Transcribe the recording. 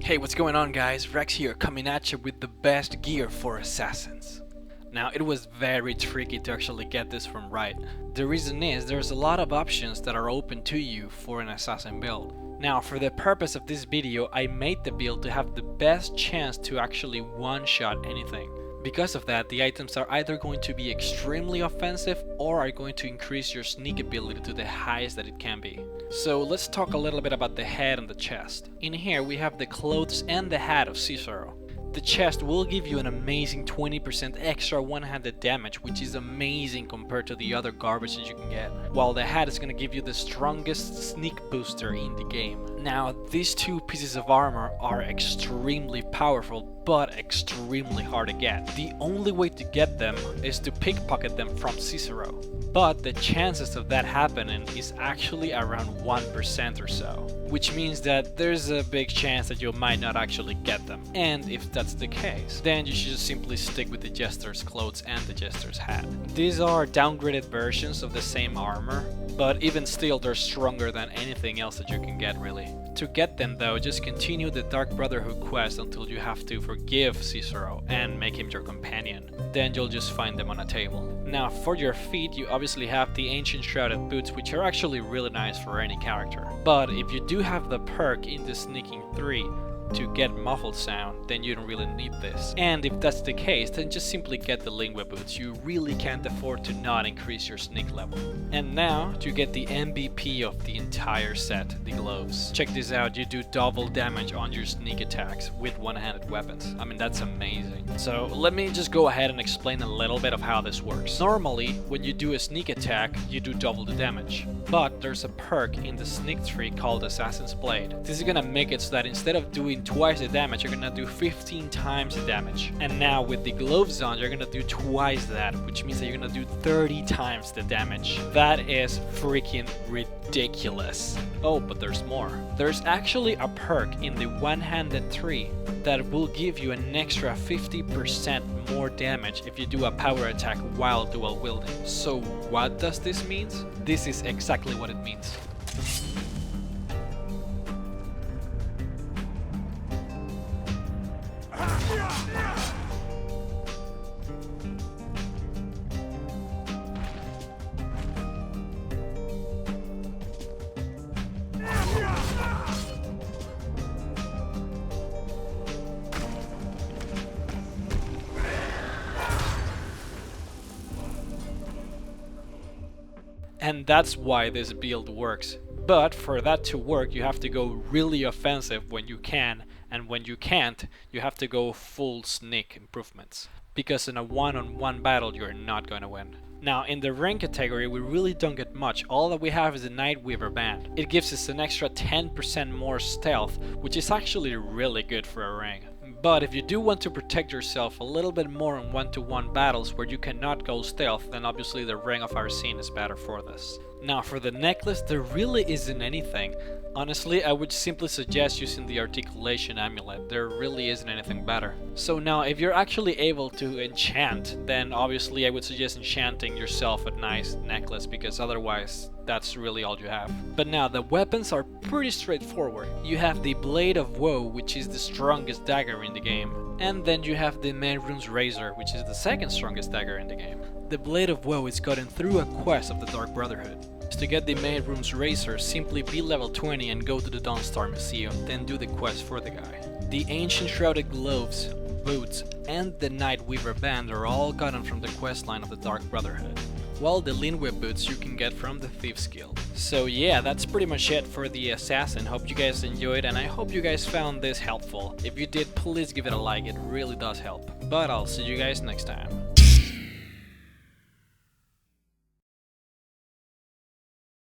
Hey, what's going on guys? Rex here, coming at you with the best gear for assassins. Now, it was very tricky to actually get this one right. The reason is there's a lot of options that are open to you for an assassin build. Now, for the purpose of this video, I made the build to have the best chance to actually one-shot anything. Because of that, the items are either going to be extremely offensive or are going to increase your sneak ability to the highest that it can be. So let's talk a little bit about the head and the chest. In here we have the clothes and the hat of Cicero. The chest will give you an amazing 20% extra one-handed damage, which is amazing compared to the other garbage that you can get. While the hat is going to give you the strongest sneak booster in the game. Now, these two pieces of armor are extremely powerful, but extremely hard to get. The only way to get them is to pickpocket them from Cicero. But the chances of that happening is actually around 1% or so. Which means that there's a big chance that you might not actually get them. And if that's the case, then you should just simply stick with the Jester's clothes and the Jester's hat. These are downgraded versions of the same armor, but even still they're stronger than anything else that you can get really. To get them though, just continue the Dark Brotherhood quest until you have to forgive Cicero and make him your companion. Then you'll just find them on a table. Now for your feet, you obviously have the Ancient Shrouded Boots, which are actually really nice for any character. But if you do have the perk in the Sneaking 3 to get muffled sound, then you don't really need this. And if that's the case, then just simply get the Lingua boots. You really can't afford to not increase your sneak level. And now to get the MVP of the entire set, the gloves. Check this out, you do double damage on your sneak attacks with one-handed weapons. I mean, that's amazing. So let me just go ahead and explain a little bit of how this works. Normally, when you do a sneak attack, you do double the damage. But there's a perk in the sneak tree called Assassin's Blade. This is gonna make it so that instead of doing twice the damage, you're gonna do 15 times the damage. And now with the gloves on, you're gonna do twice that, which means that you're gonna do 30 times the damage. That is freaking ridiculous. Oh, but there's more. There's actually a perk in the one-handed tree that will give you an extra 50% more damage if you do a power attack while dual wielding. So what does this mean? This is exactly what it means. And that's why this build works. But for that to work, you have to go really offensive when you can, and when you can't, you have to go full sneak improvements. Because in a one-on-one battle, you're not going to win. Now, in the rank category, we really don't get much. All that we have is the Nightweaver band. It gives us an extra 10% more stealth, which is actually really good for a rank. But if you do want to protect yourself a little bit more in one-to-one battles where you cannot go stealth, then obviously the Ring of Arsene is better for this. Now for the necklace, there really isn't anything. Honestly, I would simply suggest using the Articulation Amulet. There really isn't anything better. So now, if you're actually able to enchant, then obviously I would suggest enchanting yourself a nice necklace, because otherwise that's really all you have. But now, the weapons are pretty straightforward. You have the Blade of Woe, which is the strongest dagger in the game. And then you have the Mehrunes Razor, which is the second strongest dagger in the game. The Blade of Woe is gotten through a quest of the Dark Brotherhood. To get the Mehrunes Razor, simply be level 20 and go to the Dawnstar Museum, then do the quest for the guy. The Ancient Shrouded Gloves, boots, and the Nightweaver band are all gotten from the questline of the Dark Brotherhood. While the Lingua boots you can get from the Thieves Guild. So yeah, that's pretty much it for the Assassin. Hope you guys enjoyed, and I hope you guys found this helpful. If you did, please give it a like, it really does help. But I'll see you guys next time.